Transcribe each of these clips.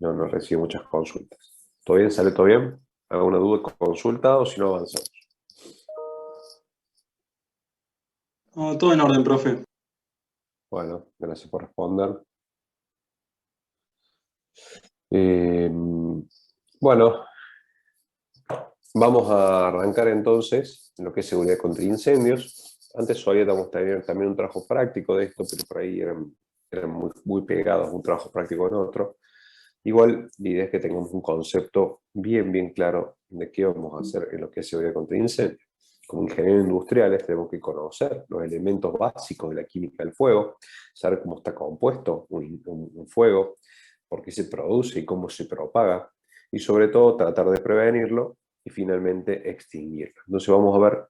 No recibo muchas consultas. ¿Todo bien? ¿Sale todo bien? ¿Alguna duda, consulta o si no avanzamos? Oh, todo en orden, profe. Bueno, gracias por responder. Eh, bueno, vamos a arrancar entonces en lo que es seguridad contra incendios. Antes solíamos tener también un trabajo práctico de esto, pero por ahí eran muy pegados un trabajo práctico en otro. Igual, la idea es que tengamos un concepto bien claro de qué vamos a hacer en lo que es seguridad contra incendios. Como ingenieros industriales tenemos que conocer los elementos básicos de la química del fuego, saber cómo está compuesto un fuego, por qué se produce y cómo se propaga, y sobre todo tratar de prevenirlo y finalmente extinguirlo. Entonces vamos a ver,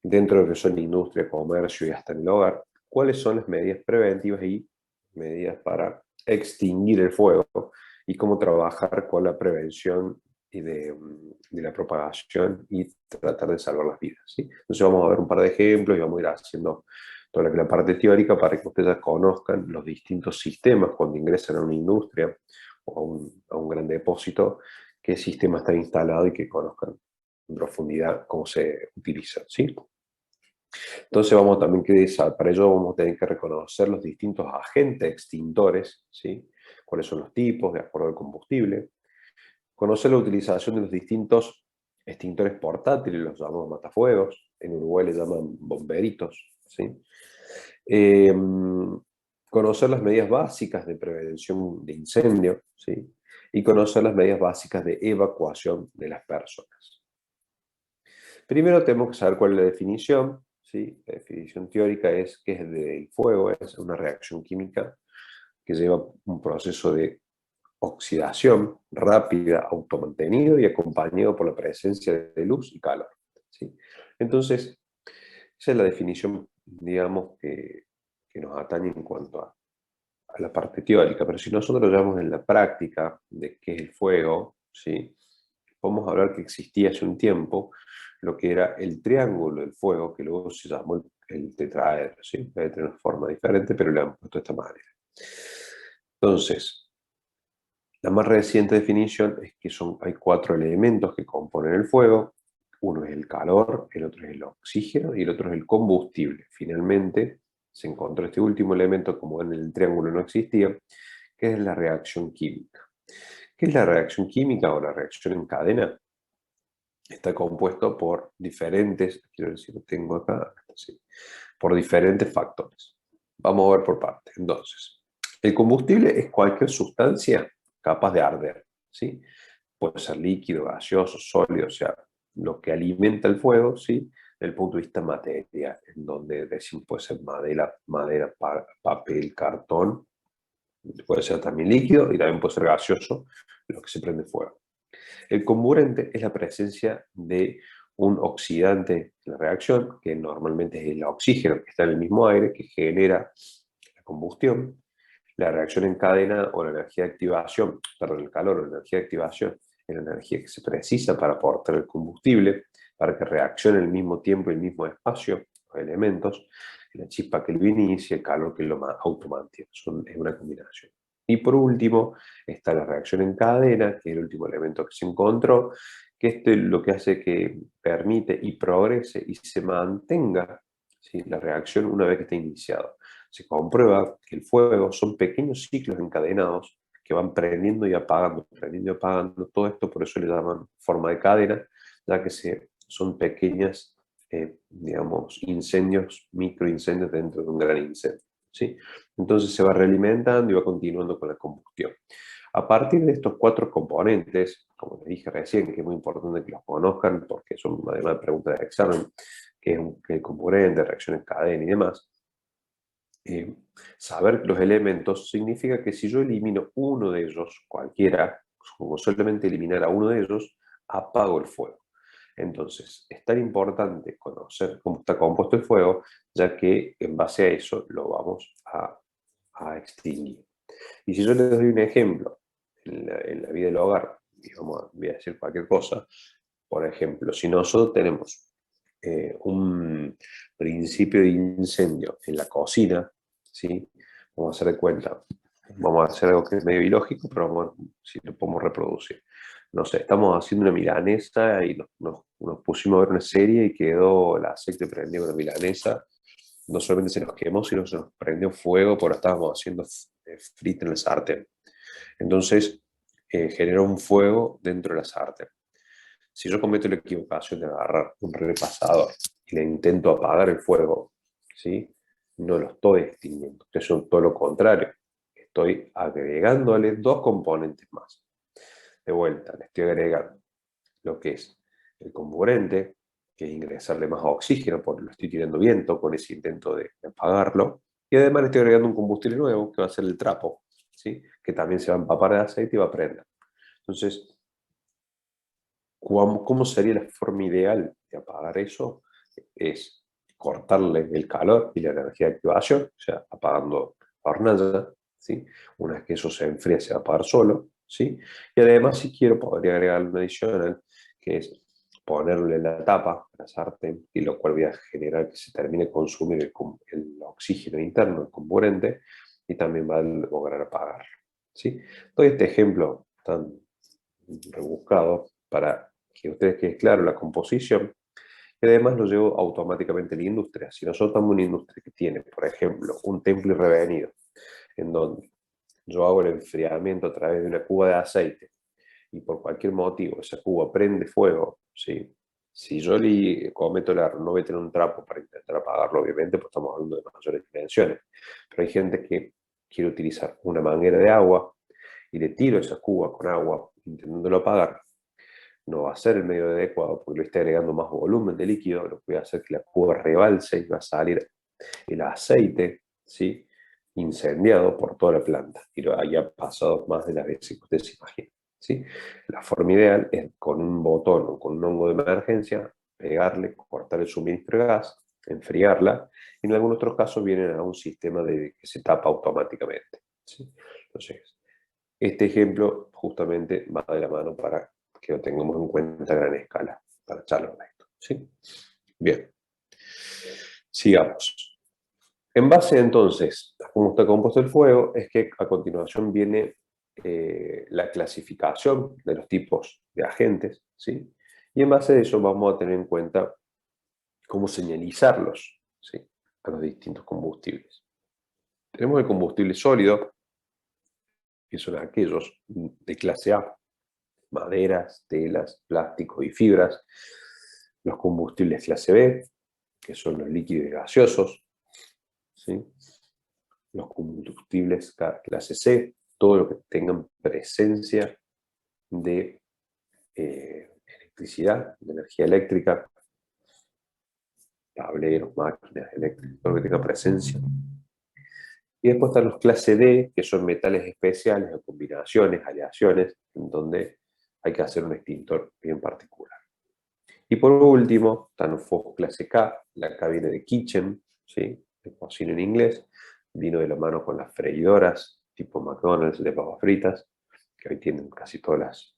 dentro de lo que son la industria, comercio y hasta en el hogar, cuáles son las medidas preventivas y medidas para extinguir el fuego y cómo trabajar con la prevención y de la propagación y tratar de salvar las vidas, ¿sí? Entonces vamos a ver un par de ejemplos y vamos a ir haciendo toda la parte teórica para que ustedes conozcan los distintos sistemas cuando ingresan a una industria o a un gran depósito, qué sistema está instalado y que conozcan en profundidad cómo se utiliza, ¿sí? Entonces para ello vamos a tener que reconocer los distintos agentes extintores, ¿sí? Cuáles son los tipos, de acuerdo al combustible. Conocer la utilización de los distintos extintores portátiles, los llamamos matafuegos, en Uruguay le llaman bomberitos, ¿sí? Eh, Conocer las medidas básicas de prevención de incendio, ¿sí? Y conocer las medidas básicas de evacuación de las personas. Primero tenemos que saber cuál es la definición, ¿sí? La definición teórica es que es del fuego, es una reacción química que lleva un proceso de oxidación rápida, automantenido y acompañado por la presencia de luz y calor, ¿sí? Entonces, esa es la definición, digamos, que nos atañe en cuanto a la parte teórica, pero si nosotros lo llevamos en la práctica de qué es el fuego, ¿sí? Podemos hablar que existía hace un tiempo lo que era el triángulo del fuego, que luego se llamó el tetraedro, ¿sí? Debe tener una forma diferente, pero le han puesto de esta manera. Entonces, la más reciente definición es que hay 4 elementos que componen el fuego. Uno es el calor, el otro es el oxígeno y el otro es el combustible. Finalmente, se encontró este último elemento, como en el triángulo no existía, que es la reacción química. ¿Qué es la reacción química o la reacción en cadena? Está compuesto por diferentes, quiero decir, lo tengo acá, sí, por diferentes factores. Vamos a ver por partes. Entonces, el combustible es cualquier sustancia capaz de arder, ¿sí? Puede ser líquido, gaseoso, sólido, o sea, lo que alimenta el fuego, ¿sí? Desde el punto de vista material, en donde decimos puede ser madera, papel, cartón, puede ser también líquido y también puede ser gaseoso, lo que se prende fuego. El comburente es la presencia de un oxidante en la reacción, que normalmente es el oxígeno que está en el mismo aire, que genera la combustión. La reacción en cadena o la energía de activación, perdón, el calor o la energía de activación es la energía que se precisa para aportar el combustible, para que reaccione al mismo tiempo y el mismo espacio los elementos, la chispa que lo inicia, el calor que lo automantiene. Es una combinación. Y por último está la reacción en cadena, que es el último elemento que se encontró, que lo que hace que permite y progrese y se mantenga, ¿sí?, la reacción una vez que está iniciada. Se comprueba que el fuego son pequeños ciclos encadenados que van prendiendo y apagando, todo esto, por eso le llaman forma de cadena, ya que son pequeñas, digamos, incendios, microincendios dentro de un gran incendio, ¿sí? Entonces se va realimentando y va continuando con la combustión. A partir de estos 4 componentes, como les dije recién, que es muy importante que los conozcan porque son además de preguntas de examen, que es el componente, reacción en cadena y demás, saber los elementos significa que si yo elimino uno de ellos, cualquiera, como solamente eliminar a uno de ellos, apago el fuego. Entonces, es tan importante conocer cómo está compuesto el fuego, ya que en base a eso lo vamos a extinguir. Y si yo les doy un ejemplo en la vida del hogar, y voy a decir cualquier cosa, por ejemplo, si nosotros tenemos un principio de incendio en la cocina, ¿sí? Vamos a hacer de cuenta, Vamos a hacer algo que es medio ilógico, pero vamos a ver si lo podemos reproducir. No sé, estamos haciendo una milanesa y nos pusimos a ver una serie y quedó el aceite prendido con la milanesa. No solamente se nos quemó, sino se nos prendió fuego porque estábamos haciendo frita en el sartén. Entonces, generó un fuego dentro de la sartén. Si yo cometo la equivocación de agarrar un repasador y le intento apagar el fuego, ¿sí? No lo estoy extinguiendo, es todo lo contrario. Estoy agregándole dos componentes más. De vuelta, le estoy agregando lo que es el comburente, que es ingresarle más oxígeno, porque lo estoy tirando viento con ese intento de apagarlo. Y además le estoy agregando un combustible nuevo, que va a ser el trapo, ¿sí? Que también se va a empapar de aceite y va a prender. Entonces, ¿cómo sería la forma ideal de apagar eso? Es cortarle el calor y la energía de activación, o sea, apagando la hornalla, ¿sí? Una vez que eso se enfría, se va a apagar solo, ¿sí? Y además, si quiero, podría agregar una adicional, que es ponerle la tapa a la sartén, y lo cual voy a generar que se termine de consumir el oxígeno interno, el comburente, y también va a lograr apagarlo, ¿sí? Doy este ejemplo tan rebuscado para que ustedes quede claro la composición, y además lo llevo automáticamente a la industria. Si nosotros estamos en una industria que tiene, por ejemplo, un temple revenido, en donde yo hago el enfriamiento a través de una cuba de aceite, y por cualquier motivo esa cuba prende fuego, ¿sí? Si yo le cometo el error, no voy a tener un trapo para intentar apagarlo, obviamente, pues estamos hablando de mayores dimensiones. Pero hay gente que quiere utilizar una manguera de agua y le tiro esa cuba con agua intentándolo apagar. No va a ser el medio adecuado porque le está agregando más volumen de líquido, lo que va a hacer que la cuba rebalse y va a salir el aceite, ¿sí? Incendiado por toda la planta. Y lo haya pasado más de las veces que ustedes se imaginan, ¿sí? La forma ideal es con un botón o con un hongo de emergencia, pegarle, cortar el suministro de gas, enfriarla, y en algunos otros casos vienen a un sistema que se tapa automáticamente, ¿sí? Entonces, este ejemplo justamente va de la mano para que lo tengamos en cuenta a gran escala, para echarlo en esto, ¿sí? Bien, sigamos. En base entonces a cómo está compuesto el fuego, es que a continuación viene la clasificación de los tipos de agentes, ¿sí? Y en base a eso vamos a tener en cuenta cómo señalizarlos, ¿sí? A los distintos combustibles. Tenemos el combustible sólido, que son aquellos de clase A, maderas, telas, plásticos y fibras. Los combustibles clase B, que son los líquidos y gaseosos, ¿sí? Los combustibles clase C, todo lo que tengan presencia de electricidad, de energía eléctrica, tableros, máquinas eléctricas, todo lo que tenga presencia. Y después están los clase D, que son metales especiales, o combinaciones, aleaciones, en donde hay que hacer un extintor bien particular. Y por último, están los fuegos clase K, la cabina de kitchen, ¿sí? De cocina en inglés, vino de la mano con las freidoras, tipo McDonald's de papas fritas, que hoy tienen casi todas las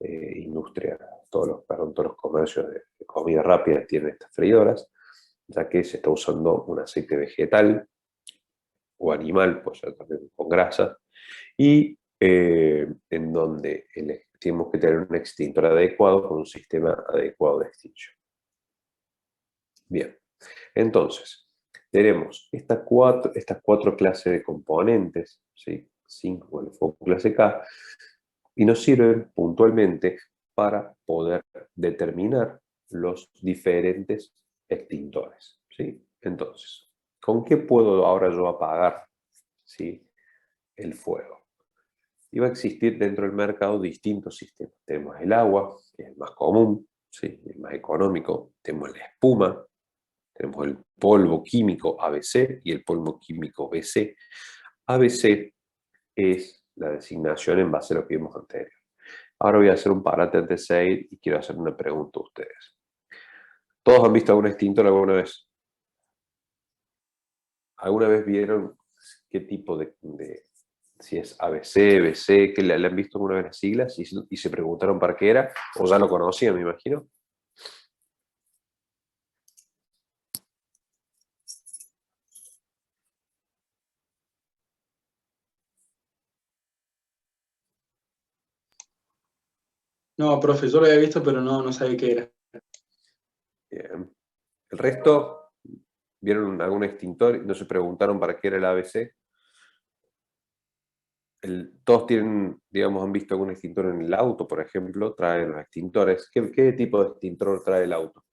industrias, todos los comercios de comida rápida tienen estas freidoras, ya que se está usando un aceite vegetal o animal, pues ya también con grasa, y en donde tenemos que tener un extintor adecuado con un sistema adecuado de extinción. Bien, entonces, tenemos estas cuatro clases de componentes, ¿sí? 5 con el fuego clase K, y nos sirven puntualmente para poder determinar los diferentes extintores, ¿sí? Entonces, ¿con qué puedo ahora yo apagar, ¿sí? El fuego? Y va a existir dentro del mercado distintos sistemas. Tenemos el agua, que es el más común, ¿sí? El más económico. Tenemos la espuma, tenemos el polvo químico ABC y el polvo químico BC. ABC es la designación en base a lo que vimos anterior. Ahora voy a hacer un parate antes de seguir y quiero hacer una pregunta a ustedes. ¿Todos han visto algún extintor alguna vez? ¿Alguna vez vieron qué tipo si es ABC, BC, que le han visto alguna vez las siglas y se preguntaron para qué era? O ya lo conocían, me imagino. No, profe, yo lo había visto, pero no sabía qué era. Bien. El resto, ¿vieron algún extintor? ¿No se preguntaron para qué era el ABC? Todos tienen, digamos, han visto algún extintor en el auto, por ejemplo, traen los extintores. ¿Qué tipo de extintor trae el auto?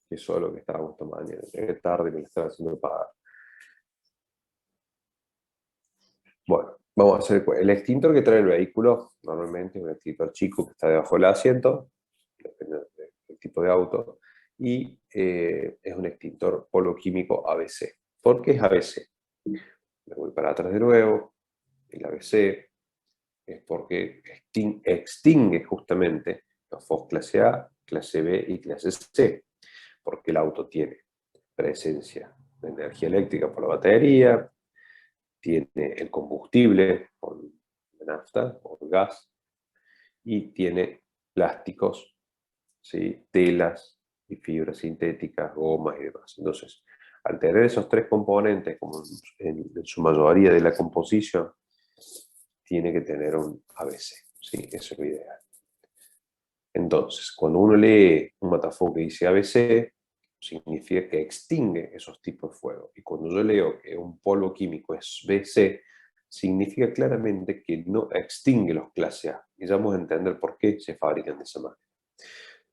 Que eso es lo que estábamos tomando. Llegué tarde y me lo estaba haciendo pagar. Bueno, vamos a hacer el extintor que trae el vehículo. Normalmente es un extintor chico que está debajo del asiento, depende del tipo de auto, y es un extintor polvo químico ABC. ¿Por qué es ABC? Me voy para atrás de nuevo. El ABC es porque extingue justamente los FOS clase A, clase B y clase C, porque el auto tiene presencia de energía eléctrica por la batería, tiene el combustible con nafta o gas y tiene plásticos, ¿sí? Telas y fibras sintéticas, gomas y demás. Entonces, al tener esos tres componentes, como en su mayoría de la composición, tiene que tener un ABC, ¿sí? Eso es lo ideal. Entonces, cuando uno lee un matafuego que dice ABC, significa que extingue esos tipos de fuego. Y cuando yo leo que un polvo químico es BC, significa claramente que no extingue los clase A. Y ya vamos a entender por qué se fabrican de esa manera.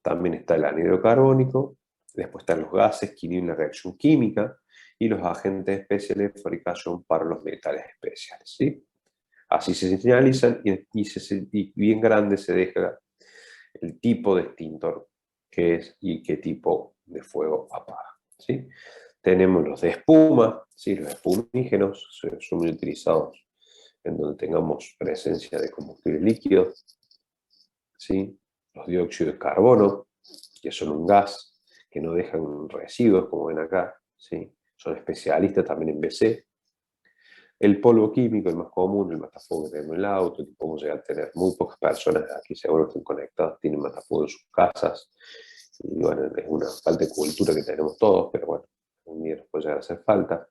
También está el anhidro carbónico, después están los gases que inhiben la reacción química y los agentes especiales de fabricación para los metales especiales, ¿sí? Así se señalizan y bien grande se deja el tipo de extintor que es y qué tipo de fuego apaga, ¿sí? Tenemos los de espuma, ¿sí? Los espumígenos son muy utilizados en donde tengamos presencia de combustible líquido, ¿sí? Los dióxidos de carbono, que son un gas que no dejan residuos, como ven acá, ¿sí? Son especialistas también en BC. El polvo químico, el más común, el matafuego que tenemos en el auto, que podemos llegar a tener muy pocas personas aquí, seguro que están conectadas, tienen matafuego en sus casas. Y bueno, es una falta de cultura que tenemos todos, pero bueno, un día nos puede llegar a hacer falta.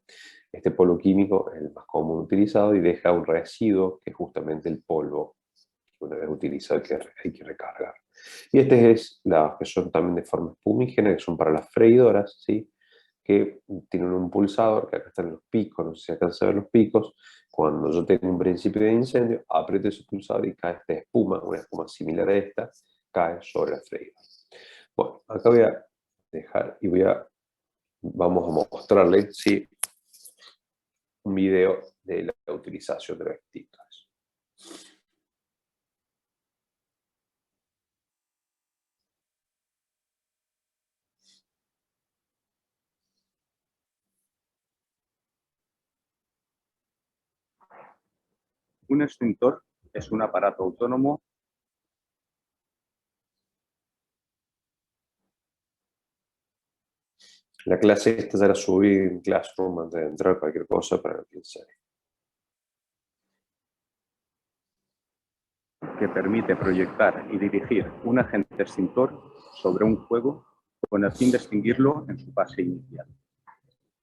Este polvo químico es el más común utilizado y deja un residuo que es justamente el polvo que una vez utilizado hay que recargar. Y este es las que son también de forma espumígena, que son para las freidoras, ¿sí? Que tienen un pulsador, que acá están los picos, no sé si alcanza a ver los picos. Cuando yo tengo un principio de incendio, aprieto ese pulsador y cae esta espuma, una espuma similar a esta, cae sobre la freidora. Bueno, acá voy a dejar y vamos a mostrarles, ¿sí? Un video de la utilización de los extintores. Un extintor es un aparato autónomo La clase esta ya la subí en Classroom antes de entrar, cualquier cosa para que se. que permite proyectar y dirigir un agente extintor sobre un fuego con el fin de extinguirlo en su fase inicial.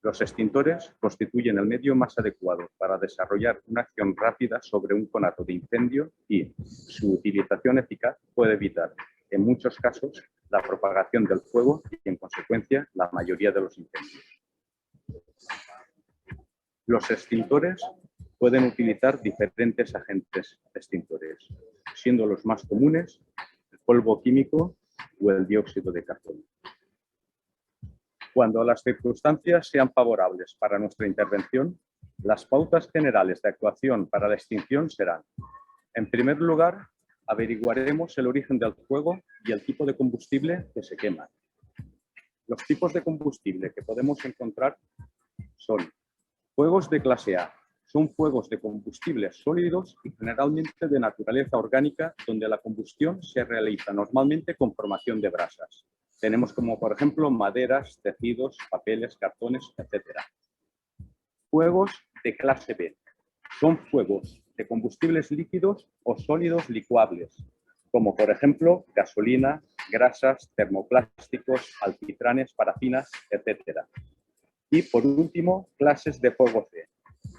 Los extintores constituyen el medio más adecuado para desarrollar una acción rápida sobre un conato de incendio y su utilización eficaz puede evitar, en muchos casos, la propagación del fuego y, en consecuencia, la mayoría de los incendios. Los extintores pueden utilizar diferentes agentes extintores, siendo los más comunes el polvo químico o el dióxido de carbono. Cuando las circunstancias sean favorables para nuestra intervención, las pautas generales de actuación para la extinción serán: en primer lugar, averiguaremos el origen del fuego y el tipo de combustible que se quema. Los tipos de combustible que podemos encontrar son fuegos de clase A. Son fuegos de combustibles sólidos y generalmente de naturaleza orgánica, donde la combustión se realiza normalmente con formación de brasas. Tenemos como, por ejemplo, maderas, tejidos, papeles, cartones, etc. Fuegos de clase B. Son fuegos de combustibles líquidos o sólidos licuables, como por ejemplo gasolina, grasas, termoplásticos, alquitranes, parafinas, etc. Y por último, clases de fuego C.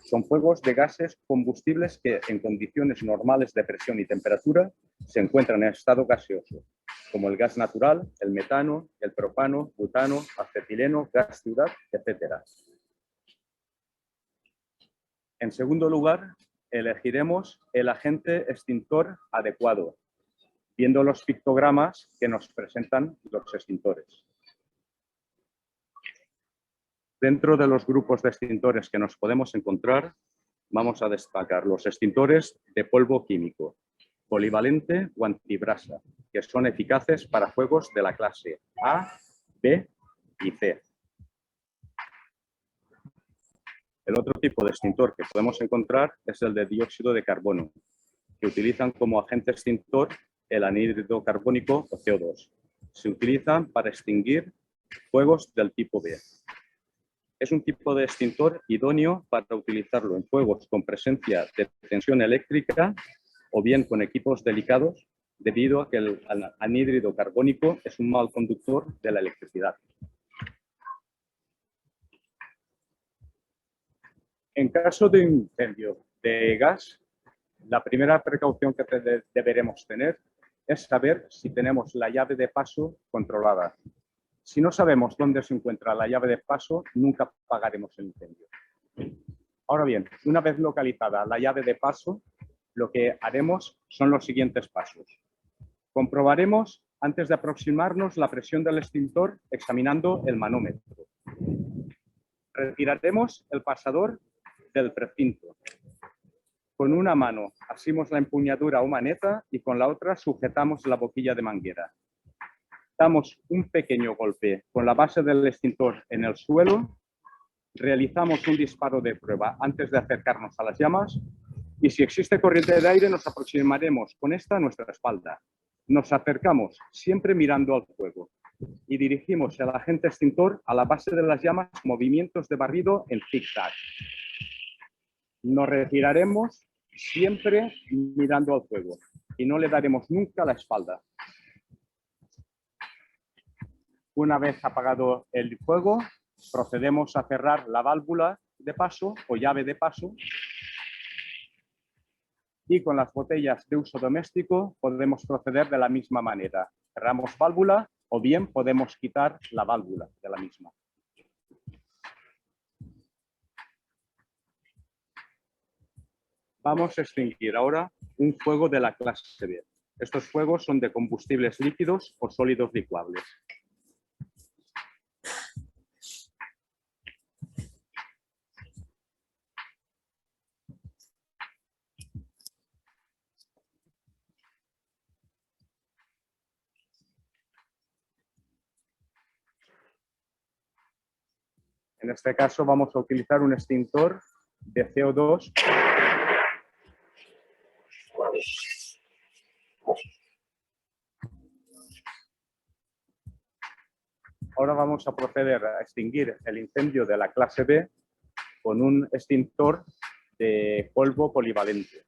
son fuegos de gases combustibles que en condiciones normales de presión y temperatura se encuentran en estado gaseoso, como el gas natural, el metano, el propano, butano, acetileno, gas ciudad, etc. En segundo lugar, elegiremos el agente extintor adecuado, viendo los pictogramas que nos presentan los extintores. Dentro de los grupos de extintores que nos podemos encontrar, vamos a destacar los extintores de polvo químico, polivalente o antibrasa, que son eficaces para fuegos de la clase A, B y C. El otro tipo de extintor que podemos encontrar es el de dióxido de carbono, que utilizan como agente extintor el anhídrido carbónico o CO2. Se utilizan para extinguir fuegos del tipo B. Es un tipo de extintor idóneo para utilizarlo en fuegos con presencia de tensión eléctrica o bien con equipos delicados, debido a que el anhídrido carbónico es un mal conductor de la electricidad. En caso de incendio de gas, la primera precaución que deberemos tener es saber si tenemos la llave de paso controlada. Si no sabemos dónde se encuentra la llave de paso, nunca apagaremos el incendio. Ahora bien, una vez localizada la llave de paso, lo que haremos son los siguientes pasos. Comprobaremos, antes de aproximarnos, la presión del extintor examinando el manómetro. Retiraremos el pasador del precinto. Con una mano asimos la empuñadura o maneta y con la otra sujetamos la boquilla de manguera. Damos un pequeño golpe con la base del extintor en el suelo, realizamos un disparo de prueba antes de acercarnos a las llamas y si existe corriente de aire nos aproximaremos con esta a nuestra espalda. Nos acercamos siempre mirando al fuego y dirigimos el agente extintor a la base de las llamas, movimientos de barrido en zigzag. Nos retiraremos siempre mirando al fuego y no le daremos nunca la espalda. Una vez apagado el fuego, procedemos a cerrar la válvula de paso o llave de paso y con las botellas de uso doméstico podemos proceder de la misma manera. Cerramos válvula o bien podemos quitar la válvula de la misma. Vamos a extinguir ahora un fuego de la clase B. Estos fuegos son de combustibles líquidos o sólidos licuables. En este caso vamos a utilizar un extintor de CO2 Ahora vamos a proceder a extinguir el incendio de la clase B con un extintor de polvo polivalente.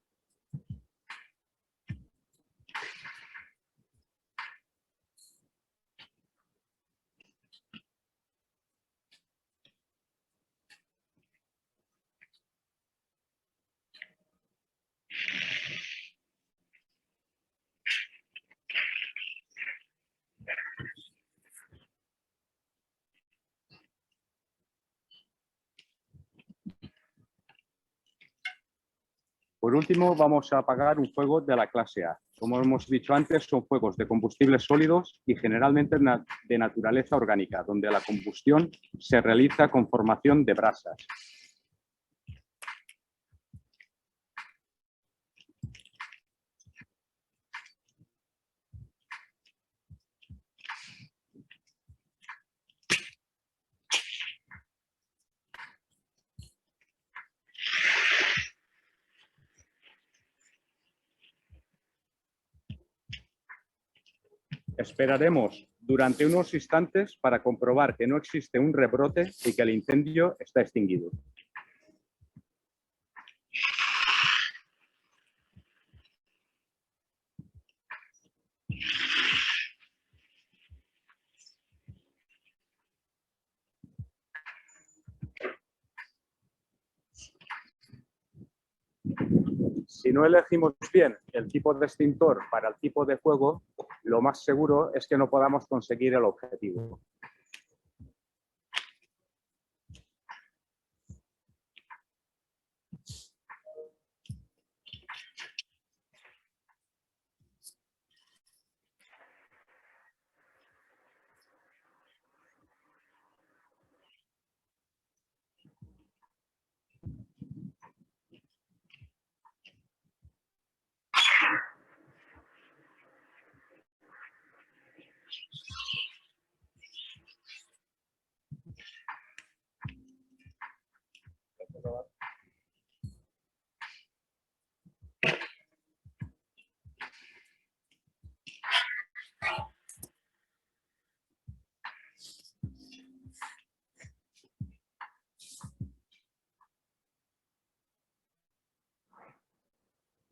Por último, vamos a apagar un fuego de la clase A. Como hemos dicho antes, son fuegos de combustibles sólidos y generalmente de naturaleza orgánica, donde la combustión se realiza con formación de brasas. Esperaremos durante unos instantes para comprobar que no existe un rebrote y que el incendio está extinguido. Si no elegimos bien el tipo de extintor para el tipo de fuego, lo más seguro es que no podamos conseguir el objetivo.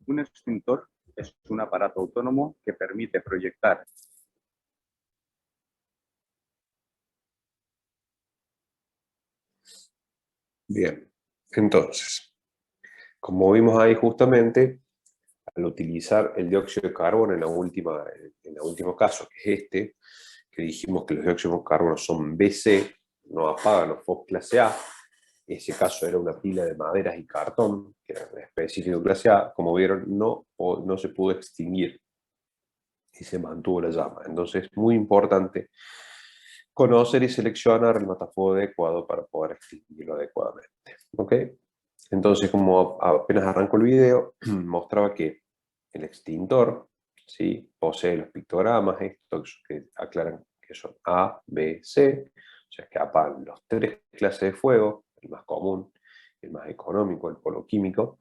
Un extintor es un aparato autónomo que permite proyectar Bien, entonces, como vimos ahí justamente, al utilizar el dióxido de carbono en el último caso, que es este, que dijimos que los dióxidos de carbono son BC, no apagan los FOS clase A, ese caso era una pila de maderas y cartón, que era específico clase A, como vieron, no se pudo extinguir y se mantuvo la llama. Entonces es muy importante conocer y seleccionar el matafuego adecuado para poder extinguirlo adecuadamente. ¿Ok? Entonces, como apenas arrancó el video, mostraba que el extintor, ¿sí?, posee los pictogramas, estos que aclaran que son A, B, C, o sea que apagan los 3 clases de fuego, el más común, el más económico, el poloquímico,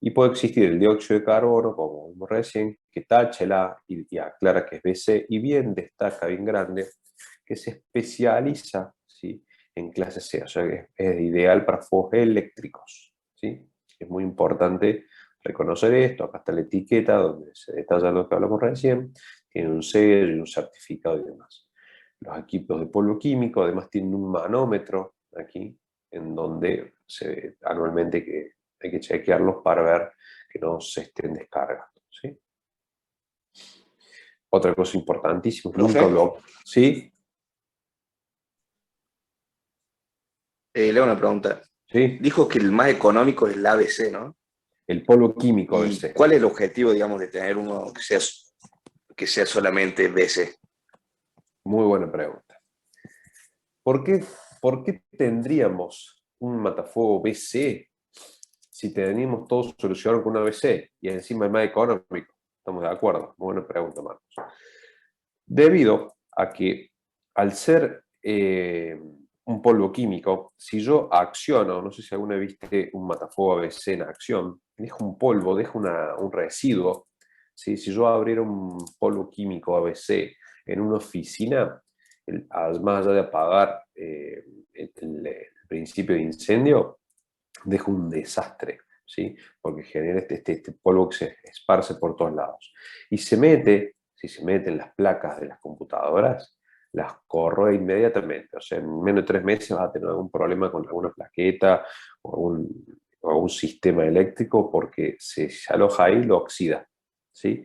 y puede existir el dióxido de carbono, como vimos recién, que tacha el A y aclara que es BC, y bien destaca, bien grande, que se especializa, ¿sí?, en clase C, o sea que es ideal para fuegos eléctricos, ¿sí? Es muy importante reconocer esto. Acá está la etiqueta donde se detalla lo que hablamos recién, tiene un sello y un certificado y demás. Los equipos de polvo químico además tienen un manómetro aquí, en donde anualmente hay que chequearlos para ver que no se estén descargando, ¿sí? Otra cosa importantísima, nunca ¿sí? Le hago una pregunta. ¿Sí? Dijo que el más económico es el ABC, ¿no? El polvo químico ¿Y BC. cuál es el objetivo, digamos, de tener uno que sea solamente BC? Muy buena pregunta. ¿Por qué tendríamos un matafuego BC si teníamos todo solucionado con una BC y encima es más económico? Estamos de acuerdo. Muy buena pregunta, Marcos. Debido a que al ser un polvo químico, si yo acciono, no sé si alguna vez viste un matafuego ABC en acción, deja un polvo, deja un residuo. ¿Sí? Si yo abriera un polvo químico ABC en una oficina, más allá de apagar el principio de incendio, deja un desastre, ¿sí? Porque genera este polvo que se esparce por todos lados. Y si se mete en las placas de las computadoras, las corroe inmediatamente. O sea, en menos de 3 meses vas a tener algún problema con alguna plaqueta o algún sistema eléctrico porque se aloja ahí y lo oxida, ¿sí?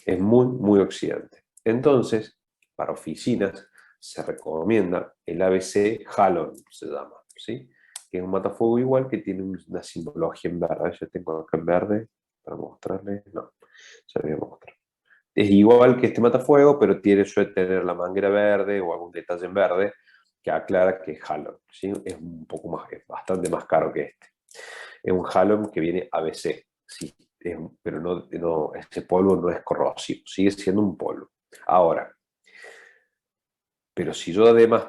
Es muy, muy oxidante. Entonces, para oficinas se recomienda el ABC Halon, se llama, ¿sí? Que es un matafuego igual que tiene una simbología en verde. Yo tengo acá en verde para mostrarles. No, se lo voy a mostrar. Es igual que este matafuego, pero suele tener la manguera verde o algún detalle en verde que aclara que es Halon, ¿sí? Es es bastante más caro que este. Es un Halon que viene ABC, sí, pero ese polvo no es corrosivo, sigue siendo un polvo. Ahora, pero si yo además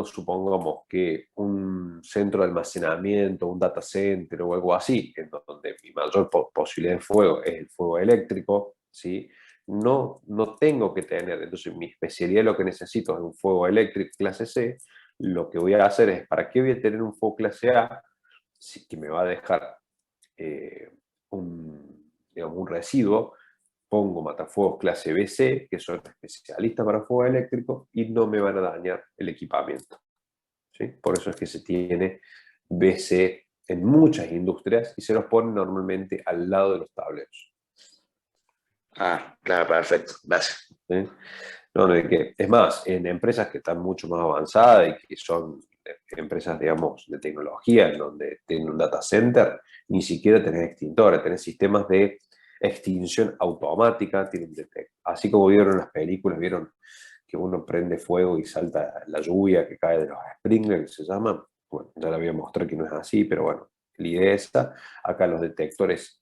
supongamos que un centro de almacenamiento, un data center o algo así, en donde mi mayor posibilidad de fuego es el fuego eléctrico, ¿sí? No tengo que tener, entonces mi especialidad lo que necesito es un fuego eléctrico clase C. Lo que voy a hacer es, ¿para qué voy a tener un fuego clase A que me va a dejar un residuo? Pongo matafuegos clase BC, que son especialistas para fuego eléctrico, y no me van a dañar el equipamiento, ¿sí? Por eso es que se tiene BC en muchas industrias y se los ponen normalmente al lado de los tableros. Ah, claro, perfecto. Gracias. ¿Sí? No, es más, en empresas que están mucho más avanzadas y que son empresas, digamos, de tecnología, en donde tienen un data center, ni siquiera tenés extintores, tenés sistemas de extinción automática, así como vieron en las películas, vieron que uno prende fuego y salta la lluvia que cae de los sprinklers, se llaman. Bueno, ya le voy a mostrar que no es así, pero bueno, la idea es esta. Acá los detectores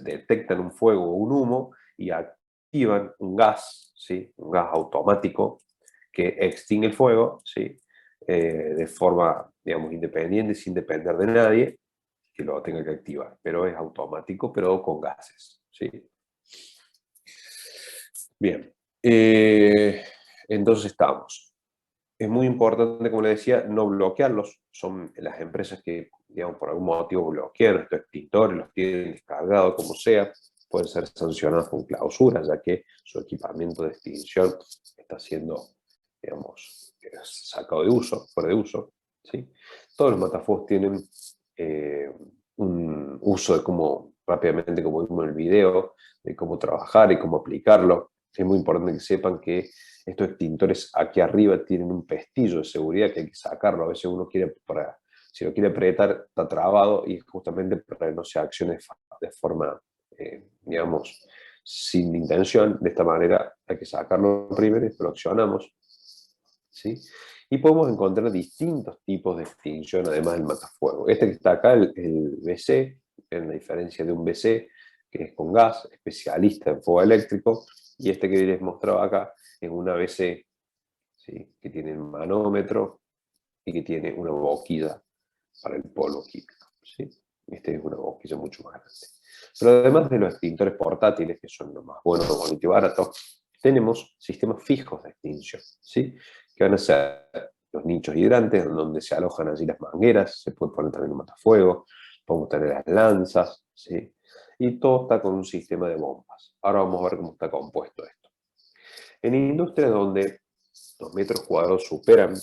detectan un fuego o un humo y activan un gas, ¿sí? Un gas automático que extingue el fuego, ¿sí? De forma, digamos, independiente, sin depender de nadie que lo tenga que activar, pero es automático, pero con gases, ¿sí? Bien, entonces estamos. Es muy importante, como le decía, no bloquearlos. Son las empresas que, digamos, por algún motivo bloquean estos extintores, los tienen descargados, como sea, pueden ser sancionadas con clausura, ya que su equipamiento de extinción está siendo, digamos, sacado de uso, fuera de uso, ¿sí? Todos los matafuegos tienen un uso de cómo, rápidamente, como vimos en el video, de cómo trabajar y cómo aplicarlo. Es muy importante que sepan que estos extintores aquí arriba tienen un pestillo de seguridad que hay que sacarlo. A veces uno quiere, si lo quiere apretar, está trabado y es justamente para que no se accione de forma, digamos, sin intención. De esta manera hay que sacarlo primero y lo accionamos, ¿sí? Y podemos encontrar distintos tipos de extinción, además del matafuego. Este que está acá, el BC, en la diferencia de un BC, que es con gas, especialista en fuego eléctrico, y este que les mostraba acá es una BC, ¿sí? Que tiene el manómetro y que tiene una boquilla para el polvo químico, ¿sí? Este es una boquilla mucho más grande. Pero además de los extintores portátiles, que son los más buenos, bonitos y baratos, tenemos sistemas fijos de extinción, ¿sí? Que van a ser los nichos hidrantes, donde se alojan allí las mangueras, se puede poner también un matafuego, podemos tener las lanzas, ¿sí? Y todo está con un sistema de bombas. Ahora vamos a ver cómo está compuesto esto. En industrias donde los metros cuadrados superan,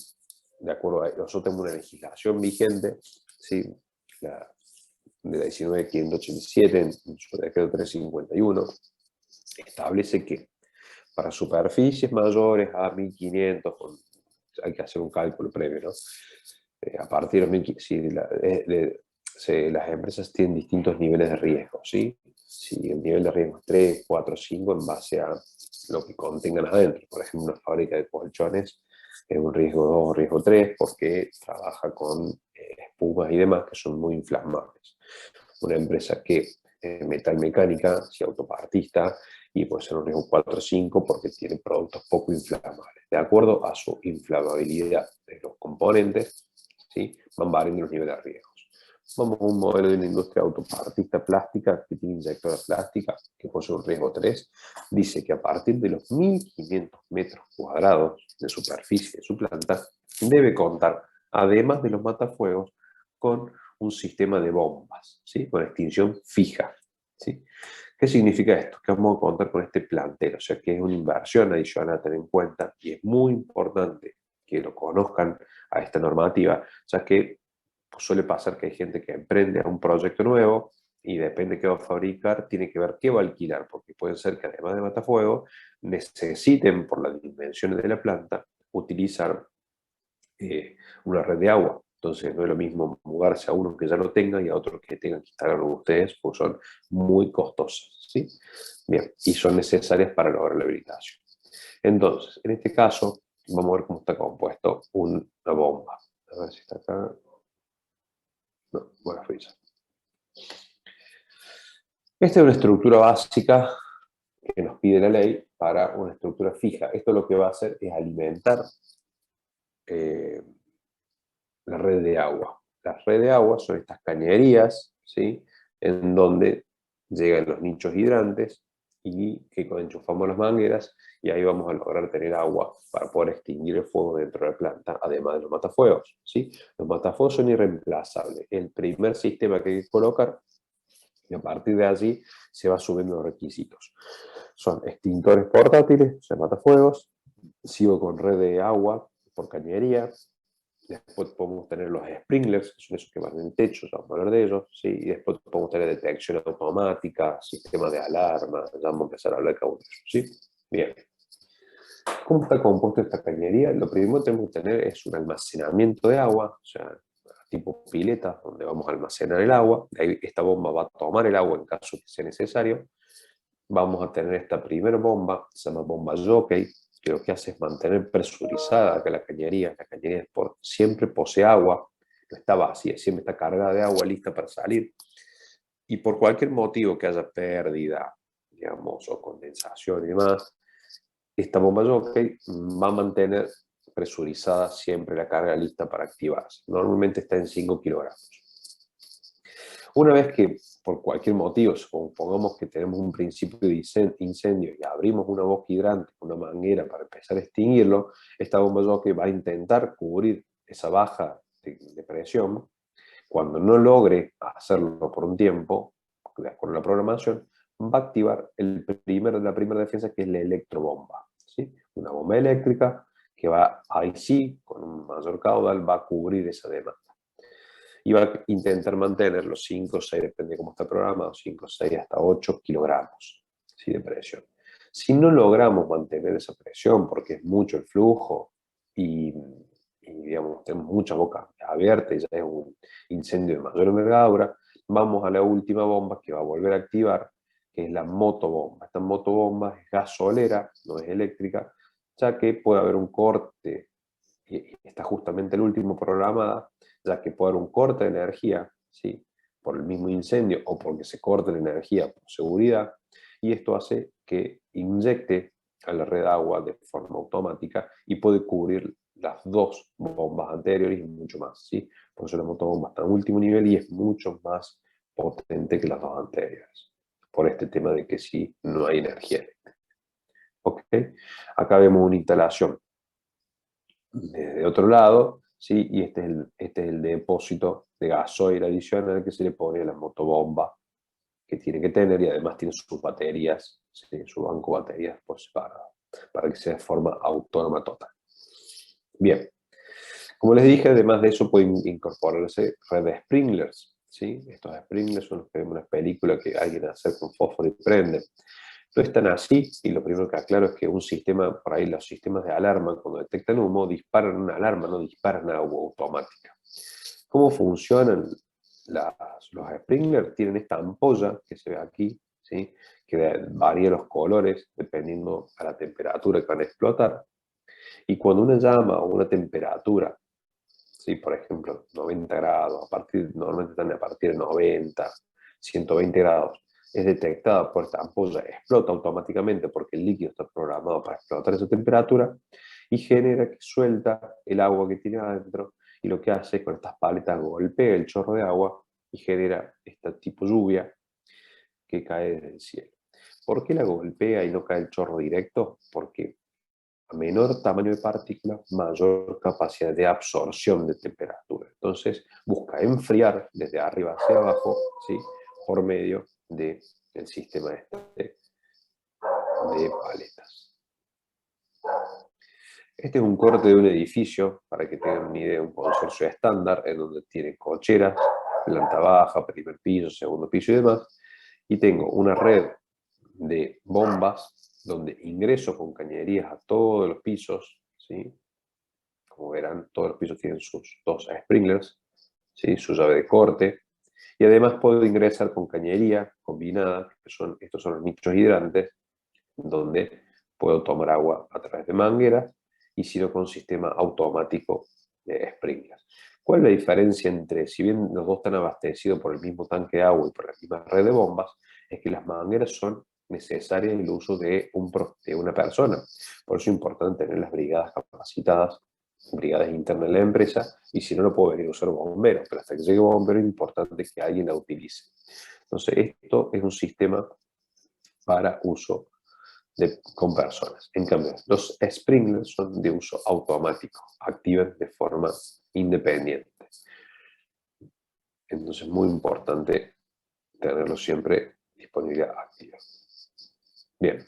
de acuerdo a nosotros tenemos una legislación vigente, ¿sí? De la 19.587, en su decreto 351, establece que para superficies mayores a 1500, hay que hacer un cálculo previo, ¿no? A partir de 1500, las empresas tienen distintos niveles de riesgo, ¿sí? Si el nivel de riesgo es 3, 4, 5, en base a lo que contengan adentro. Por ejemplo, una fábrica de colchones es un riesgo 2 o riesgo 3 porque trabaja con espumas y demás que son muy inflamables. Una empresa que metal mecánica, si autopartista, y puede ser un riesgo 4 o 5 porque tiene productos poco inflamables. De acuerdo a su inflamabilidad de los componentes, ¿sí? Van variando los niveles de riesgos. Vamos a un modelo de una industria autopartista plástica que tiene inyectora plástica, que posee un riesgo 3, dice que a partir de los 1500 metros cuadrados de superficie de su planta, debe contar, además de los matafuegos, con un sistema de bombas, ¿sí? Con extinción fija, ¿sí? ¿Qué significa esto? Que vamos a contar con este plantero, o sea que es una inversión adicional a tener en cuenta y es muy importante que lo conozcan a esta normativa, ya que suele pasar que hay gente que emprende a un proyecto nuevo y depende de qué va a fabricar, tiene que ver qué va a alquilar, porque puede ser que además de matafuego necesiten, por las dimensiones de la planta, utilizar una red de agua. Entonces no es lo mismo mudarse a uno que ya lo tenga y a otro que tengan que instalarlo ustedes, porque son muy costosas, ¿sí? Bien, y son necesarias para lograr la habilitación. Entonces, en este caso, vamos a ver cómo está compuesto una bomba. A ver si está acá. No, bueno, frisa. Esta es una estructura básica que nos pide la ley para una estructura fija. Esto lo que va a hacer es alimentar la red de agua. La red de agua son estas cañerías, ¿sí? En donde llegan los nichos hidrantes y que enchufamos las mangueras y ahí vamos a lograr tener agua para poder extinguir el fuego dentro de la planta, además de los matafuegos, ¿sí? Los matafuegos son irreemplazables. El primer sistema que hay que colocar y a partir de allí se va subiendo los requisitos. Son extintores portátiles, o sea, matafuegos, sigo con red de agua por cañería, Después podemos tener los sprinklers, que son esos que van en el techo, ya vamos a hablar de ellos, ¿sí? Y después podemos tener detección automática, sistemas de alarma, ya vamos a empezar a hablar de cada uno de ellos, ¿sí? Bien. ¿Cómo está compuesta esta cañería? Lo primero que tenemos que tener es un almacenamiento de agua, o sea, tipo pileta, donde vamos a almacenar el agua. De ahí esta bomba va a tomar el agua en caso que sea necesario. Vamos a tener esta primera bomba, se llama bomba jockey, que lo que hace es mantener presurizada acá la cañería. La cañería siempre posee agua, no está vacía, siempre está cargada de agua, lista para salir. Y por cualquier motivo que haya pérdida, digamos, o condensación y demás, esta bomba jockey va a mantener presurizada siempre la carga lista para activarse. Normalmente está en 5 kilogramos. Una vez que, por cualquier motivo, supongamos que tenemos un principio de incendio y abrimos una boca hidrante, una manguera para empezar a extinguirlo, esta bomba jockey va a intentar cubrir esa baja de presión. Cuando no logre hacerlo por un tiempo, de acuerdo a la programación, va a activar la primera defensa, que es la electrobomba, ¿sí? Una bomba eléctrica que va, ahí sí, con un mayor caudal, va a cubrir esa demanda. Y va a intentar mantener los 5 o 6, depende de cómo está programado, 5, 6 hasta 8 kilogramos, ¿sí? De presión. Si no logramos mantener esa presión, porque es mucho el flujo y digamos, tenemos mucha boca abierta y ya es un incendio de mayor envergadura, vamos a la última bomba que va a volver a activar, que es la motobomba. Esta motobomba es gasolera, no es eléctrica, ya que puede haber un corte, y está justamente el último programada, ya que puede haber un corte de energía, ¿sí? Por el mismo incendio o porque se corte la energía por seguridad, y esto hace que inyecte a la red agua de forma automática y puede cubrir las 2 bombas anteriores y mucho más, ¿sí? Por eso la motobomba está en último nivel y es mucho más potente que las 2 anteriores, por este tema de que sí no hay energía eléctrica. ¿Ok? Acá vemos una instalación de otro lado, ¿sí? Y este es el depósito de gasoil adicional que se le pone a la motobomba que tiene que tener, y además tiene sus baterías, ¿sí? Su banco de baterías por separado, para que sea de forma autónoma total. Bien, como les dije, además de eso pueden incorporarse red de sprinklers, ¿sí? Estos sprinklers son los que vemos en las películas que alguien hace con fósforo y prende. No están así, y lo primero que aclaro es que un sistema, por ahí los sistemas de alarma, cuando detectan humo, disparan una alarma, no disparan agua automática. ¿Cómo funcionan los sprinklers? Tienen esta ampolla que se ve aquí, ¿sí? Que varía los colores dependiendo a la temperatura que van a explotar. Y cuando una llama o una temperatura, ¿sí? Por ejemplo, 90 grados, normalmente están a partir de 90, 120 grados, es detectada por esta ampolla, explota automáticamente porque el líquido está programado para explotar esa temperatura y genera que suelta el agua que tiene adentro, y lo que hace con estas paletas golpea el chorro de agua y genera este tipo de lluvia que cae desde el cielo. ¿Por qué la golpea y no cae el chorro directo? Porque a menor tamaño de partícula, mayor capacidad de absorción de temperatura. Entonces, busca enfriar desde arriba hacia abajo, ¿sí? Por medio del sistema de paletas. Este es un corte de un edificio, para que tengan una idea, un consorcio estándar, en donde tiene cocheras, planta baja, primer piso, segundo piso y demás, y tengo una red de bombas donde ingreso con cañerías a todos los pisos, ¿sí? Como verán, todos los pisos tienen sus 2 sprinklers, ¿sí? Su llave de corte, y además puedo ingresar con cañería combinada, estos son los nichos hidrantes, donde puedo tomar agua a través de mangueras, y si no con sistema automático de sprinklers. ¿Cuál es la diferencia entre, si bien los dos están abastecidos por el mismo tanque de agua y por la misma red de bombas, es que las mangueras son necesarias el uso de una persona? Por eso es importante tener las brigadas capacitadas, brigadas internas de la empresa, y si no, no puedo venir a usar bomberos, pero hasta que llegue bombero es importante que alguien la utilice. Entonces, esto es un sistema para uso con personas. En cambio, los sprinklers son de uso automático, activan de forma independiente. Entonces, muy importante tenerlo siempre disponibilidad activa. Bien.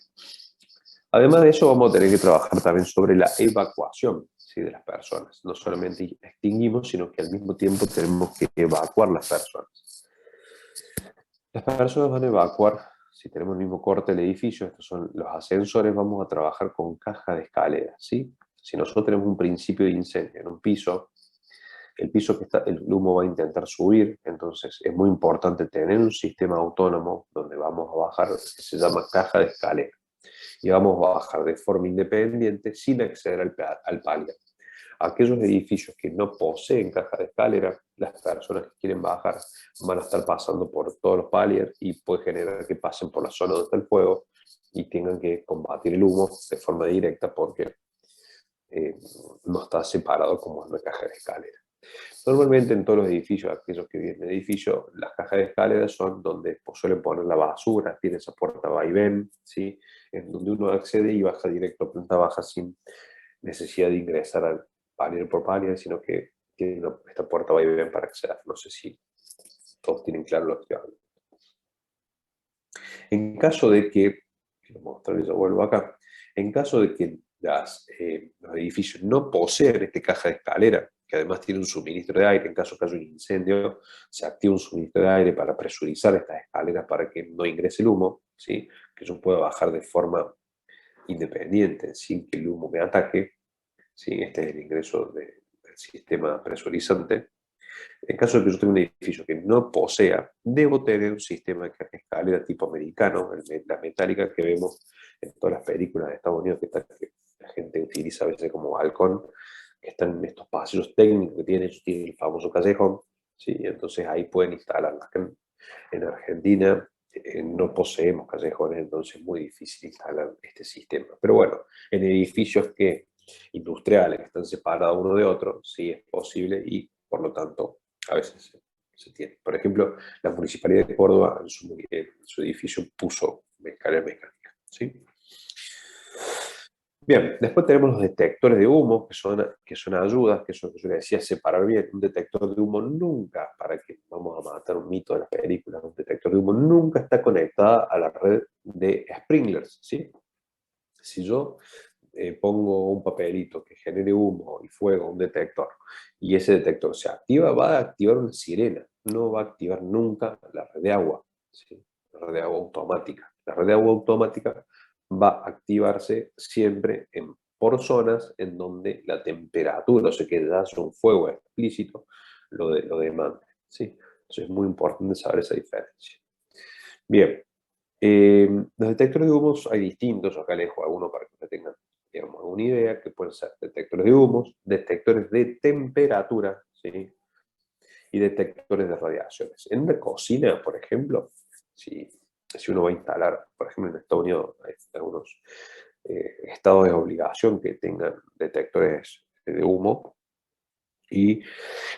Además de eso, vamos a tener que trabajar también sobre la evacuación, ¿sí? De las personas. No solamente extinguimos, sino que al mismo tiempo tenemos que evacuar las personas. Las personas van a evacuar, si tenemos el mismo corte del edificio, estos son los ascensores, vamos a trabajar con caja de escaleras, ¿sí? Si nosotros tenemos un principio de incendio en un piso, el piso que está, el humo va a intentar subir, entonces es muy importante tener un sistema autónomo donde vamos a bajar, que se llama caja de escalera, y vamos a bajar de forma independiente sin acceder al palier. Aquellos edificios que no poseen caja de escalera, las personas que quieren bajar van a estar pasando por todos los paliers y puede generar que pasen por la zona donde está el fuego y tengan que combatir el humo de forma directa porque no está separado como en una caja de escalera. Normalmente en todos los edificios, aquellos que viven en edificios, las cajas de escaleras son donde suelen poner la basura, tiene esa puerta vaivén, ¿sí? En donde uno accede y baja directo a planta baja sin necesidad de ingresar al palier por palier, sino que tiene esta puerta vaivén para acceder. No sé si todos tienen claro lo que hablo. En caso de que, quiero mostrarles, yo vuelvo acá, en caso de que los edificios no poseen esta caja de escalera, que además tiene un suministro de aire, en caso que haya un incendio, se activa un suministro de aire para presurizar estas escaleras para que no ingrese el humo, ¿sí? Que yo pueda bajar de forma independiente, sin que el humo me ataque, ¿sí? Este es el ingreso del sistema presurizante. En caso de que yo tenga un edificio que no posea, debo tener un sistema de escalera tipo americano, la metálica que vemos en todas las películas de Estados Unidos, que la gente utiliza a veces como balcón, que están en estos pasillos técnicos que tienen, ellos tienen el famoso callejón, ¿sí? Entonces ahí pueden instalarlas. En Argentina no poseemos callejones, entonces es muy difícil instalar este sistema. Pero bueno, en edificios industriales que están separados uno de otro, sí es posible y por lo tanto a veces se tiene. Por ejemplo, la Municipalidad de Córdoba en su edificio puso escalera mecánica, ¿sí? Bien, después tenemos los detectores de humo, que son ayudas, que son, yo le decía, separar bien. Un detector de humo nunca, para que vamos a matar un mito de las películas, un detector de humo nunca está conectado a la red de sprinklers, ¿sí? Si yo pongo un papelito que genere humo y fuego, un detector, y ese detector se activa, va a activar una sirena, no va a activar nunca la red de agua, ¿sí? La red de agua automática. La red de agua automática va a activarse siempre por zonas en donde la temperatura, o sea que ya es un fuego explícito, lo demanda, ¿sí? Entonces es muy importante saber esa diferencia. Bien, los detectores de humos hay distintos, acá les dejo algunos para que ustedes tengan, digamos, una idea, que pueden ser detectores de humos, detectores de temperatura, ¿sí? Y detectores de radiaciones. En una cocina, por ejemplo, si uno va a instalar, por ejemplo en Estados Unidos hay algunos estados de obligación que tengan detectores de humo, y